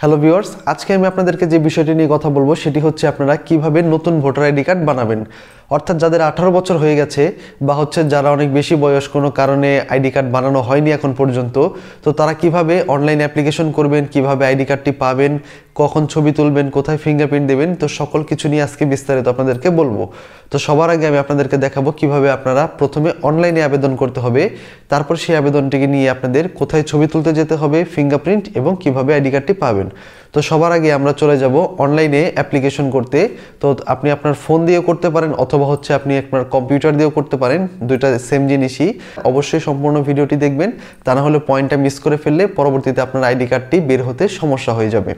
Hello viewers, আজকে আমি আপনাদেরকে যে বিষয়টি নিয়ে কথা বলবো সেটি হচ্ছে আপনারা কিভাবে নতুন ভোটার আইডি কার্ড বানাবেন। অর্থাৎ যাদের 18 বছর হয়ে গেছে বা যারা অনেক বেশি বয়স, কোনো কারণে আইডি কার্ড বানানো হয়নি এখন পর্যন্ত, তো তারা কিভাবে অনলাইন অ্যাপ্লিকেশন করবেন, কিভাবে আইডি কার্ডটি পাবেন, কখন ছবি তুলবেন, কোথায় ফিঙ্গারপ্রিন্ট দেবেন, তো সকল কিছু নিয়ে আজকে বিস্তারিত আপনাদেরকে বলবো। তো সবার আগে আমি আপনাদেরকে দেখাবো কিভাবে আপনারা প্রথমে অনলাইনে আবেদন করতে হবে, তারপর সেই আবেদনটিকে নিয়ে আপনাদের কোথায় ছবি তুলতে যেতে হবে, ফিঙ্গারপ্রিন্ট, এবং কিভাবে আইডি কার্ডটি পাবেন। তো সবার আগে আমরা চলে যাব অনলাইনে অ্যাপ্লিকেশন করতে। তো আপনি আপনার ফোন দিয়েও করতে পারেন অথবা আপনি আপনার কম্পিউটার দিয়েও করতে পারেন, দুইটা সেম জিনিসই। অবশ্যই সম্পূর্ণ ভিডিওটি দেখবেন, তা না হলে পয়েন্টটা মিস করে ফেললে পরবর্তীতে আপনার আইডি কার্ডটি বের হতে সমস্যা হয়ে যাবে।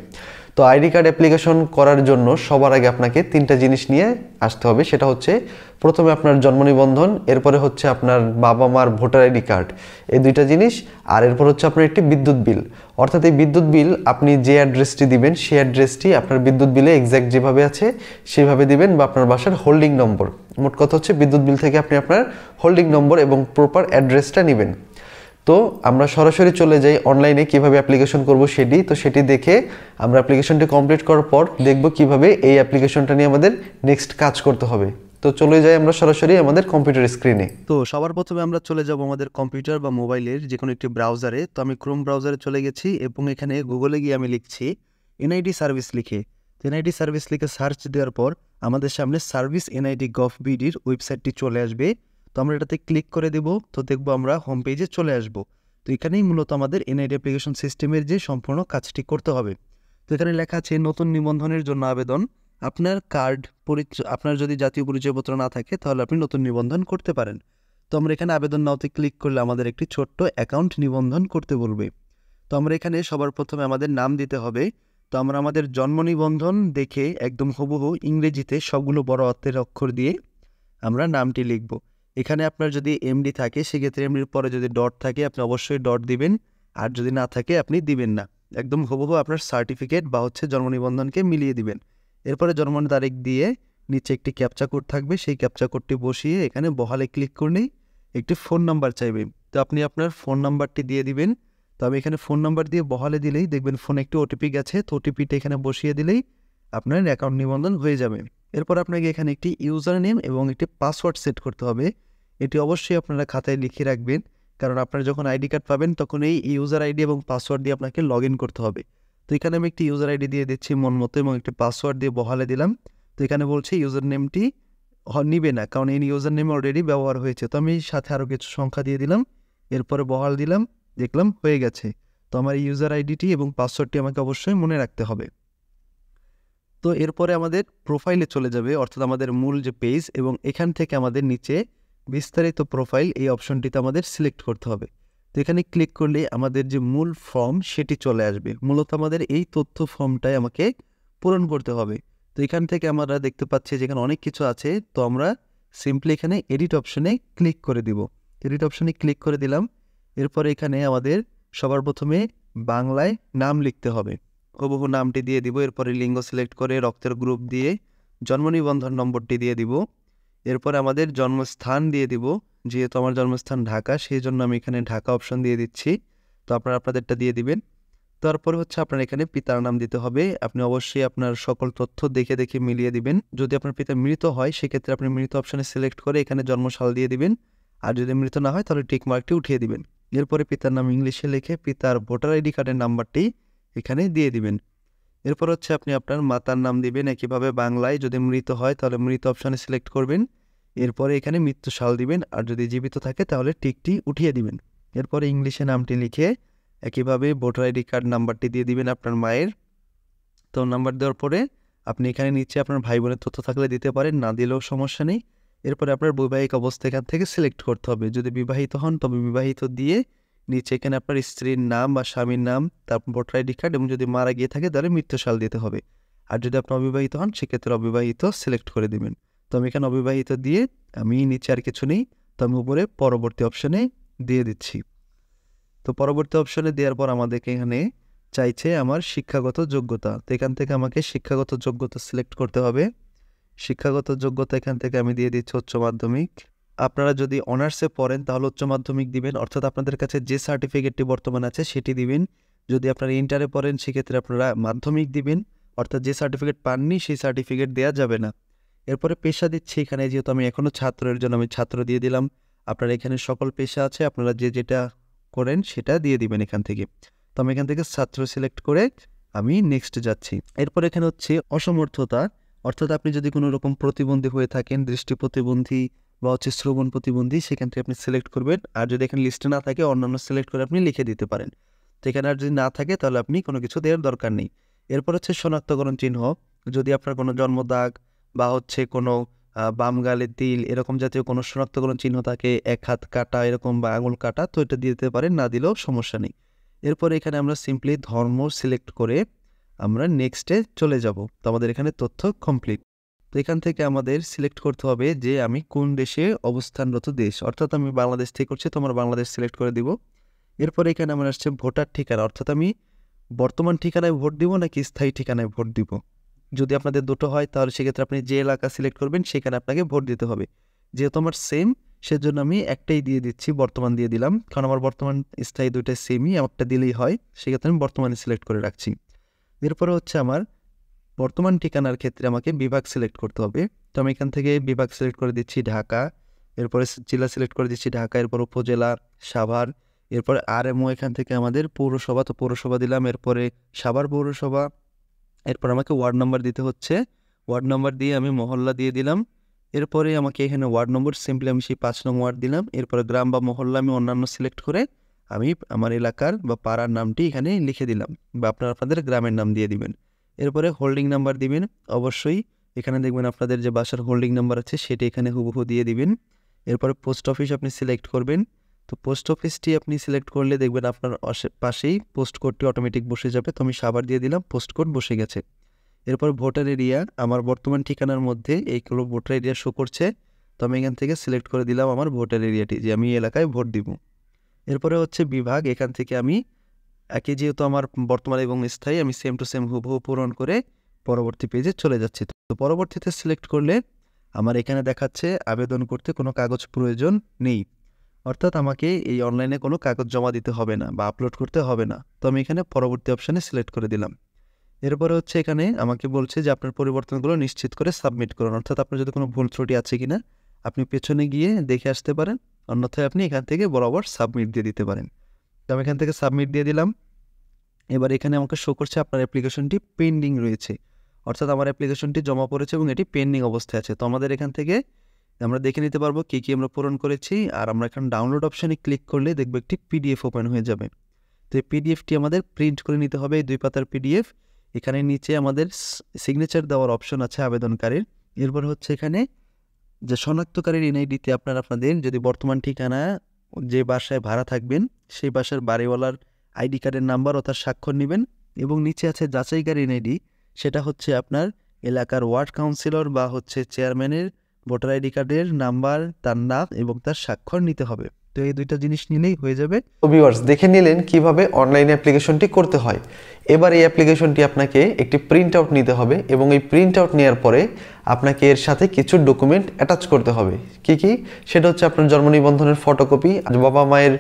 তো আইডি কার্ড অ্যাপ্লিকেশন করার জন্য সবার আগে আপনাকে তিনটা জিনিস নিয়ে আসতে হবে। সেটা হচ্ছে প্রথমে আপনার জন্ম নিবন্ধন, এরপরে আপনার বাবা মার ভোটার আইডি কার্ড, এই দুইটা জিনিস, আর এরপর আপনার একটি বিদ্যুৎ বিল। অর্থাৎ এই বিদ্যুৎ বিল আপনি যে অ্যাড্রেসটি দিবেন সেই অ্যাড্রেসটি আপনার বিদ্যুৎ বিলে এক্স্যাক্ট যেভাবে আছে সেভাবে দিবেন, বা আপনার বাসার হোল্ডিং নম্বর। মোট কথা বিদ্যুৎ বিল থেকে আপনি আপনার হোল্ডিং নম্বর এবং প্রপার অ্যাড্রেসটা নেবেন। তো আমরা সরাসরি চলে যাই অনলাইনে কিভাবে অ্যাপ্লিকেশন করব সেটি। তো সেটি দেখে আমরা অ্যাপ্লিকেশনটি কমপ্লিট করার পর দেখব কিভাবে এই অ্যাপ্লিকেশনটা নিয়ে আমাদের নেক্সট কাজ করতে হবে। তো চলে যাই আমরা সরাসরি আমাদের কম্পিউটার স্ক্রিনে। তো সবার প্রথমে আমরা চলে যাব আমাদের কম্পিউটার বা মোবাইলের যে কোনো একটি ব্রাউজারে। তো আমি ক্রোম ব্রাউজারে চলে গেছি এবং এখানে গুগলে গিয়ে আমি লিখছি এনআইডি সার্ভিস লিখে। এনআইডি সার্ভিস লিখে সার্চ দেওয়ার পর আমাদের সামনে সার্ভিস এনআইডি গভ.বিডির ওয়েবসাইটটি চলে আসবে। তো আমরা এটাতে ক্লিক করে দেব। তো দেখবো আমরা হোম পেজে চলে আসব। তো এখানেই মূলত আমাদের এনআইডি অ্যাপ্লিকেশন সিস্টেমের যে সম্পূর্ণ কাজটি করতে হবে। তো এখানে লেখা আছে নতুন নিবন্ধনের জন্য আবেদন। আপনার আপনার যদি জাতীয় পরিচয়পত্র না থাকে তাহলে আপনি নতুন নিবন্ধন করতে পারেন। তো আমরা এখানে আবেদন নাওতে ক্লিক করলে আমাদের একটি ছোট্ট অ্যাকাউন্ট নিবন্ধন করতে বলবে। তো আমরা এখানে সবার প্রথমে আমাদের নাম দিতে হবে। তো আমরা আমাদের জন্ম নিবন্ধন দেখে একদম হুবহু ইংরেজিতে সবগুলো বড় হাতের অক্ষর দিয়ে আমরা নামটি লিখব। এখানে আপনার যদি এমডি থাকে সেক্ষেত্রে এমডির পরে যদি ডট থাকে আপনি অবশ্যই ডট দিবেন, আর যদি না থাকে আপনি দিবেন না। একদম হুবহু আপনার সার্টিফিকেট বা জন্ম নিবন্ধনকে মিলিয়ে দিবেন। এরপরে জন্ম তারিখ দিয়ে নিচে একটি ক্যাপচা কোড থাকবে, সেই ক্যাপচা কোডটি বসিয়ে এখানে বহালে ক্লিক করলেই একটি ফোন নাম্বার চাইবে। তো আপনি আপনার ফোন নাম্বারটি দিয়ে দিবেন। তো আমি এখানে ফোন নাম্বার দিয়ে বহালে দিলেই দেখবেন ফোনে একটি ওটিপি গেছে। তো ওটিপিটা এখানে বসিয়ে দিলেই আপনার অ্যাকাউন্ট নিবন্ধন হয়ে যাবে। এরপর আপনাকে এখানে একটি ইউজার নেম এবং একটি পাসওয়ার্ড সেট করতে হবে। এটি অবশ্যই আপনারা খাতায় লিখে রাখবেন, কারণ আপনারা যখন আইডি কার্ড পাবেন তখন এই ইউজার আইডি এবং পাসওয়ার্ড দিয়ে আপনাকে লগ ইন করতে হবে। তো এখানে আমি একটি ইউজার আইডি দিয়ে দিচ্ছি মন মতো এবং একটি পাসওয়ার্ড দিয়ে বহালে দিলাম। তো এখানে বলছে ইউজার নেমটি নিবে না, কারণ এই ইউজার নেম অলরেডি ব্যবহার হয়েছে। তো আমি সাথে আরও কিছু সংখ্যা দিয়ে দিলাম, এরপরে বহাল দিলাম, দেখলাম হয়ে গেছে। তো আমার ইউজার আইডিটি এবং পাসওয়ার্ডটি আমাকে অবশ্যই মনে রাখতে হবে। তো এরপরে আমাদের প্রোফাইলে চলে যাবে, অর্থাৎ আমাদের মূল যে পেজ, এবং এখান থেকে আমাদের নিচে বিস্তারিত প্রোফাইল এই অপশনটিতে আমাদের সিলেক্ট করতে হবে। তো এখানে ক্লিক করলে আমাদের যে মূল ফর্ম সেটি চলে আসবে। মূলত আমাদের এই তথ্য ফর্মটাই আমাকে পূরণ করতে হবে। তো এখান থেকে আমরা দেখতে পাচ্ছি যেখানে অনেক কিছু আছে। তো আমরা সিম্পলি এখানে এডিট অপশনে ক্লিক করে দিব। এডিট অপশনে ক্লিক করে দিলাম। এরপরে এখানে আমাদের সবার প্রথমে বাংলায় নাম লিখতে হবে, হুবহু নামটি দিয়ে দিব। এরপরে লিঙ্গ সিলেক্ট করে রক্তের গ্রুপ দিয়ে জন্ম নিবন্ধন নম্বরটি দিয়ে দিব। এরপরে আমাদের জন্মস্থান দিয়ে দিব। যেহেতু আমার জন্মস্থান ঢাকা, সেই জন্য আমি এখানে ঢাকা অপশন দিয়ে দিচ্ছি। তো আপনারা আপনাদেরটা দিয়ে দিবেন। তারপরে আপনার এখানে পিতার নাম দিতে হবে। আপনি অবশ্যই আপনার সকল তথ্য দেখে দেখে মিলিয়ে দিবেন। যদি আপনার পিতা মৃত হয় সেক্ষেত্রে আপনি মৃত অপশনে সিলেক্ট করে এখানে জন্মসাল দিয়ে দিবেন, আর যদি মৃত না হয় তাহলে টিক মার্কটি উঠিয়ে দিবেন। এরপরে পিতার নাম ইংলিশে লিখে পিতার ভোটার আইডি কার্ডের নাম্বারটি এখানে দিয়ে দিবেন। এরপর আপনি আপনার মাতার নাম দিবেন একইভাবে বাংলায়। যদি মৃত হয় তাহলে মৃত অপশানে সিলেক্ট করবেন। এরপরে এখানে মৃত্যু সাল দিবেন, আর যদি জীবিত থাকে তাহলে টিকটি উঠিয়ে দিবেন। এরপরে ইংলিশে নামটি লিখে একইভাবে ভোটার আইডি কার্ড নাম্বারটি দিয়ে দিবেন আপনার মায়ের। তো নাম্বার দেওয়ার পরে আপনি এখানে নিচে আপনার ভাই বোনের তথ্য থাকলে দিতে পারেন, না দিলেও সমস্যা নেই। এরপরে আপনার বৈবাহিক অবস্থা এখান থেকে সিলেক্ট করতে হবে। যদি বিবাহিত হন তবে বিবাহিত দিয়ে নিচে এখানে আপনার স্ত্রীর নাম বা স্বামীর নাম, তারপর ভোটার আইডি কার্ড, এবং যদি মারা গিয়ে থাকে তাহলে মৃত্যুসাল দিতে হবে। আর যদি আপনি অবিবাহিত হন সেক্ষেত্রে অবিবাহিত সিলেক্ট করে দিবেন। তো আমি এখানে অবিবাহিত দিয়ে আমি নিচে আর কিছু নেই, তো আমি উপরে পরবর্তী অপশানে দিয়ে দিচ্ছি। তো পরবর্তী অপশানে দেওয়ার পর আমাদেরকে এখানে চাইছে আমার শিক্ষাগত যোগ্যতা। তো এখান থেকে আমাকে শিক্ষাগত যোগ্যতা সিলেক্ট করতে হবে। শিক্ষাগত যোগ্যতা এখান থেকে আমি দিয়ে দিচ্ছি উচ্চ মাধ্যমিক। আপনারা যদি অনার্সে পড়েন তাহলে উচ্চ মাধ্যমিক দিবেন, অর্থাৎ আপনাদের কাছে যে সার্টিফিকেটটি বর্তমানে আছে সেটি দিবেন। যদি আপনারা ইন্টারে পড়েন সেক্ষেত্রে আপনারা মাধ্যমিক দিবেন, অর্থাৎ যে সার্টিফিকেট পাননি সেই সার্টিফিকেট দেওয়া যাবে না। এরপরে পেশা দিচ্ছি, এখানে যেহেতু আমি এখনও ছাত্রের জন্য আমি ছাত্র দিয়ে দিলাম। আপনারা এখানে সকল পেশা আছে, আপনারা যে যেটা করেন সেটা দিয়ে দিবেন এখান থেকে। তো আমি এখান থেকে ছাত্র সিলেক্ট করে আমি নেক্সট যাচ্ছি। এরপর এখানে হচ্ছে অসমর্থতা, অর্থাৎ আপনি যদি কোনো রকম প্রতিবন্ধী হয়ে থাকেন, দৃষ্টি প্রতিবন্ধী বা হচ্ছে শ্রবণ প্রতিবন্ধী, সেখান থেকে আপনি সিলেক্ট করবেন। আর যদি এখানে লিস্টে না থাকে অন্যান্য সিলেক্ট করে আপনি লিখে দিতে পারেন। তো এখানে আর যদি না থাকে তাহলে আপনি কোনো কিছু দেওয়ার দরকার নেই। এরপর হচ্ছে শনাক্তকরণ চিহ্ন, যদি আপনার কোনো জন্মদাগ বা হচ্ছে কোনো বাম গালে তিল এরকম জাতীয় কোনো শনাক্তকরণ চিহ্ন থাকে, এক হাত কাটা এরকম বা আঙুল কাটা, তো এটা দিয়ে দিতে পারেন, না দিলেও সমস্যা নেই। এরপর এখানে আমরা সিম্পলি ধর্ম সিলেক্ট করে আমরা নেক্সটে চলে যাব। তো আমাদের এখানে তথ্য কমপ্লিট। তো এখান থেকে আমাদের সিলেক্ট করতে হবে যে আমি কোন দেশে অবস্থানরত দেশ, অর্থাৎ আমি বাংলাদেশ থেকে করছি, তো আমরা বাংলাদেশ সিলেক্ট করে দিব। এরপর এখানে আমার আসছে ভোটার ঠিকানা, অর্থাৎ আমি বর্তমান ঠিকানায় ভোট দিব নাকি স্থায়ী ঠিকানায় ভোট দিব। যদি আপনাদের দুটো হয় তাহলে সেক্ষেত্রে আপনি যে এলাকা সিলেক্ট করবেন সেখানে আপনাকে ভোট দিতে হবে। যেহেতু আমার সেম, সেজন্য আমি একটাই দিয়ে দিচ্ছি, বর্তমান দিয়ে দিলাম, কারণ আমার বর্তমান স্থায়ী দুইটা সেমই, একটা দিলেই হয়, সেক্ষেত্রে আমি বর্তমানে সিলেক্ট করে রাখছি। এরপরে হচ্ছে আমার বর্তমান ঠিকানার ক্ষেত্রে আমাকে বিভাগ সিলেক্ট করতে হবে। তো আমি এখান থেকে বিভাগ সিলেক্ট করে দিচ্ছি ঢাকা, এরপরে জেলা সিলেক্ট করে দিচ্ছি ঢাকা, এরপর উপজেলা সাভার, এরপরে আরএমও এখান থেকে আমাদের পৌরসভা, তো পৌরসভা দিলাম, এরপরে সাভার পৌরসভা। এরপর আমাকে ওয়ার্ড নাম্বার দিতে হচ্ছে, ওয়ার্ড নাম্বার দিয়ে আমি মহল্লা দিয়ে দিলাম। এরপরে আমাকে এখানে ওয়ার্ড নম্বর সিম্পলি আমি সেই 5 নং ওয়ার্ড দিলাম। এরপরে গ্রাম বা মহল্লা আমি অন্যান্য সিলেক্ট করে আমি আমার এলাকার বা পাড়ার নামটি এখানে লিখে দিলাম, বা আপনারা আপনাদের গ্রামের নাম দিয়ে দিবেন। এরপরে হোল্ডিং নাম্বার দিবেন, অবশ্যই এখানে দেখবেন আপনাদের যে বাসার হোল্ডিং নাম্বার আছে সেটি এখানে হুবহু দিয়ে দিবেন। এরপরে পোস্ট অফিস আপনি সিলেক্ট করবেন। তো পোস্ট অফিসটি আপনি সিলেক্ট করলে দেখবেন আপনার পাশেই পোস্ট কোডটি অটোমেটিক বসে যাবে। তো আমি সাভার দিয়ে দিলাম, পোস্ট কোড বসে গেছে। এরপর ভোটার এরিয়া, আমার বর্তমান ঠিকানার মধ্যে এইগুলো ভোটার এরিয়া শো করছে, তো আমি এখান থেকে সিলেক্ট করে দিলাম আমার ভোটার এরিয়াটি, যে আমি এই এলাকায় ভোট দিব। এরপরে হচ্ছে বিভাগ, এখান থেকে আমি একই যেহেতু আমার বর্তমান এবং স্থায়ী, আমি সেম টু সেম হুবহু পূরণ করে পরবর্তী পেজে চলে যাচ্ছি। তো পরবর্তীতে সিলেক্ট করলে আমার এখানে দেখাচ্ছে আবেদন করতে কোনো কাগজ প্রয়োজন নেই, অর্থাৎ আমাকে এই অনলাইনে কোনো কাগজ জমা দিতে হবে না বা আপলোড করতে হবে না। তো আমি এখানে পরবর্তী অপশানে সিলেক্ট করে দিলাম। এরপরে হচ্ছে এখানে আমাকে বলছে যে আপনার পরিবর্তনগুলো নিশ্চিত করে সাবমিট করুন, অর্থাৎ আপনার যদি কোনো ভুল ত্রুটি আছে কিনা আপনি পেছনে গিয়ে দেখে আসতে পারেন, অন্যথায় আপনি এখান থেকে বরাবর সাবমিট দিয়ে দিতে পারেন। তো আমি এখান থেকে সাবমিট দিয়ে দিলাম। এবার এখানে আমাকে শো করছে আপনার অ্যাপ্লিকেশনটি পেন্ডিং রয়েছে, অর্থাৎ আমার অ্যাপ্লিকেশনটি জমা পড়েছে এবং এটি পেন্ডিং অবস্থায় আছে। তো আমাদের এখান থেকে আমরা দেখে নিতে পারবো কী কী আমরা পূরণ করেছি। আর আমরা এখন ডাউনলোড অপশানে ক্লিক করলে দেখবো একটি পিডিএফ ওপেন হয়ে যাবে। তো এই পিডিএফটি আমাদের প্রিন্ট করে নিতে হবে, এই 2 পাতার পিডিএফ। এখানে নিচে আমাদের সিগনেচার দেওয়ার অপশন আছে আবেদনকারীর। এরপর হচ্ছে এখানে যে শনাক্তকারীর এনআইডিতে আপনাদের যদি বর্তমান ঠিকানা, যে বাসায় ভাড়া থাকবেন সেই বাসার বাড়িওয়ালার আইডি কার্ডের নাম্বার ও তার স্বাক্ষর নেবেন। এবং নিচে আছে যাচাইকারী এনআইডি, সেটা হচ্ছে আপনার এলাকার ওয়ার্ড কাউন্সিলর বা হচ্ছে চেয়ারম্যানের ভোটার আইডি কার্ডের নাম্বার, তার নাম এবং তার স্বাক্ষর নিতে হবে। তো এই 2টা জিনিস নিলেই হয়ে যাবে। তো ভিউয়ার্স, দেখে নিলেন কিভাবে অনলাইনে অ্যাপ্লিকেশনটি করতে হয়। এবার এই অ্যাপ্লিকেশনটি আপনাকে একটি প্রিন্ট আউট নিতে হবে এবং এই প্রিন্ট আউট নেওয়ার পরে আপনাকে এর সাথে কিছু ডকুমেন্ট অ্যাটাচ করতে হবে। কি কি? সেটা হচ্ছে আপনার জন্ম নিবন্ধনের ফটোকপি, বাবা মায়ের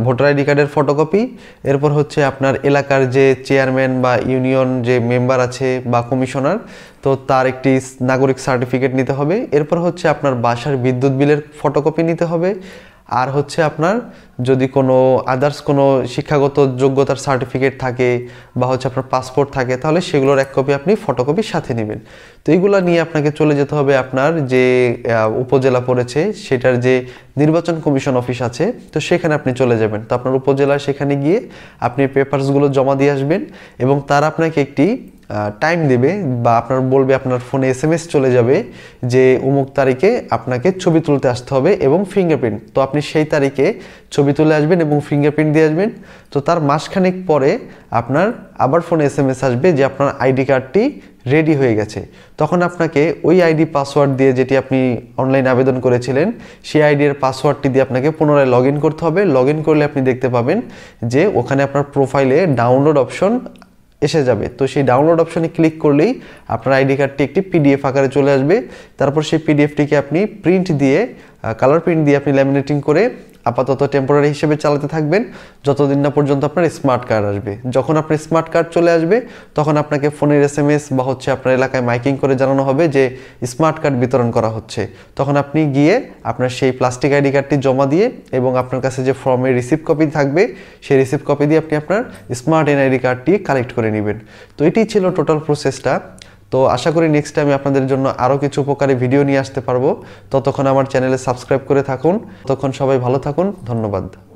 ভোটার আইডি কার্ডের ফটোকপি, এরপর হচ্ছে আপনার এলাকার যে চেয়ারম্যান বা ইউনিয়ন যে মেম্বার আছে বা কমিশনার, তো তার একটি নাগরিক সার্টিফিকেট নিতে হবে। এরপর হচ্ছে আপনার বাসার বিদ্যুৎ বিলের ফটোকপি নিতে হবে। আর হচ্ছে আপনার যদি কোনো আদার্স কোনো শিক্ষাগত যোগ্যতার সার্টিফিকেট থাকে বা হচ্ছে আপনার পাসপোর্ট থাকে তাহলে সেগুলোর এক কপি আপনি ফটোকপির সাথে নেবেন। তো এইগুলো নিয়ে আপনাকে চলে যেতে হবে আপনার যে উপজেলা পড়েছে সেটার যে নির্বাচন কমিশন অফিস আছে, তো সেখানে আপনি চলে যাবেন। তো আপনার উপজেলা সেখানে গিয়ে আপনি পেপারসগুলো জমা দিয়ে আসবেন এবং তারা আপনাকে একটি টাইম দেবে বা আপনার বলবে, আপনার ফোনে SMS চলে যাবে যে অমুক তারিখে আপনাকে ছবি তুলতে আসতে হবে এবং ফিঙ্গারপ্রিন্ট। তো আপনি সেই তারিখে ছবি তুলে আসবেন এবং ফিঙ্গারপ্রিন্ট দিয়ে আসবেন। তো তার মাসখানেক পরে আপনার আবার ফোনে SMS আসবে যে আপনার আইডি কার্ডটি রেডি হয়ে গেছে। তখন আপনাকে ওই আইডি পাসওয়ার্ড দিয়ে, যেটি আপনি অনলাইন আবেদন করেছিলেন সেই আইডির পাসওয়ার্ডটি দিয়ে আপনাকে পুনরায় লগ ইন করতে হবে। লগ ইন করলে আপনি দেখতে পাবেন যে ওখানে আপনার প্রোফাইলে ডাউনলোড অপশন এসে যাবে। তো সেই ডাউনলোড অপশনে ক্লিক করলেই আপনার আইডি কার্ডটি একটি PDF আকারে চলে আসবে। তারপর সেই PDFটিকে আপনি প্রিন্ট দিয়ে, কালার প্রিন্ট দিয়ে আপনি ল্যামিনেটিং করে আপাতত টেম্পোরারি হিসেবে চালাতে থাকবেন যতদিন না পর্যন্ত আপনার স্মার্ট কার্ড আসবে। যখন আপনার স্মার্ট কার্ড চলে আসবে তখন আপনাকে ফোনের SMS বা হচ্ছে আপনার এলাকায় মাইকিং করে জানানো হবে যে স্মার্ট কার্ড বিতরণ করা হচ্ছে। তখন আপনি গিয়ে আপনার সেই প্লাস্টিক আইডি কার্ডটি জমা দিয়ে এবং আপনার কাছে যে ফর্মের রিসিপ্ট কপি থাকবে সেই রিসিপ্ট কপি দিয়ে আপনি আপনার স্মার্ট এনআইডি কার্ডটি কালেক্ট করে নেবেন। তো এটি ছিল টোটাল প্রসেসটা। তো আশা করি নেক্সট টাইমে আপনাদের জন্য আরও কিছু উপকারী ভিডিও নিয়ে আসতে পারবো। ততক্ষণ আমার চ্যানেলে সাবস্ক্রাইব করে থাকুন। ততক্ষণ সবাই ভালো থাকুন। ধন্যবাদ।